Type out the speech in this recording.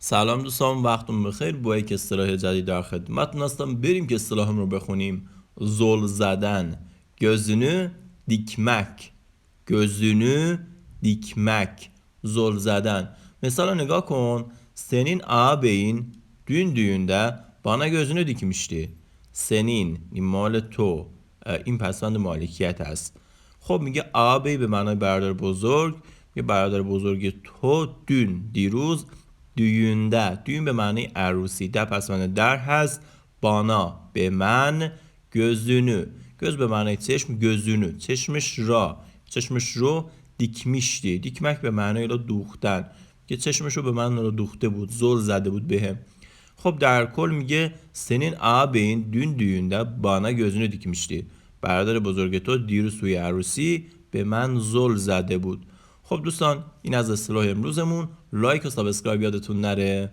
سلام دوستان، وقتون بخیر. با یک اصطلاح جدید در خدمتتون هستم. بریم که اصطلاحم رو بخونیم. زل زدن، gözünü dikmek، gözünü dikmek، زل زدن. مثلا نگاه کن. Senin ağabeyin dün düğünde bana gözünü dikmişti. Senin این مال تو، این پسوند مالکیت است. خب میگه ağabey به معنای برادر بزرگ، یه برادر بزرگ تو دیروز düğünde، düğün به معنی عروسی، در پسوند در هست. بانا به من، gözünü، göz به معنی چشم، gözünü چشمش رو dikmişti. دیکمک به معنی رو دوختن، که چشمش رو به من رو دوخته بود، زل زده بود بهم. خب در کل میگه senin ağabeyin dün düğünde bana gözünü dikmişti. برادر بزرگ تو دیروز توی عروسی به من زل زده بود. خب دوستان، این از اصطلاح امروزمون. لایک و سابسکرایب یادتون نره.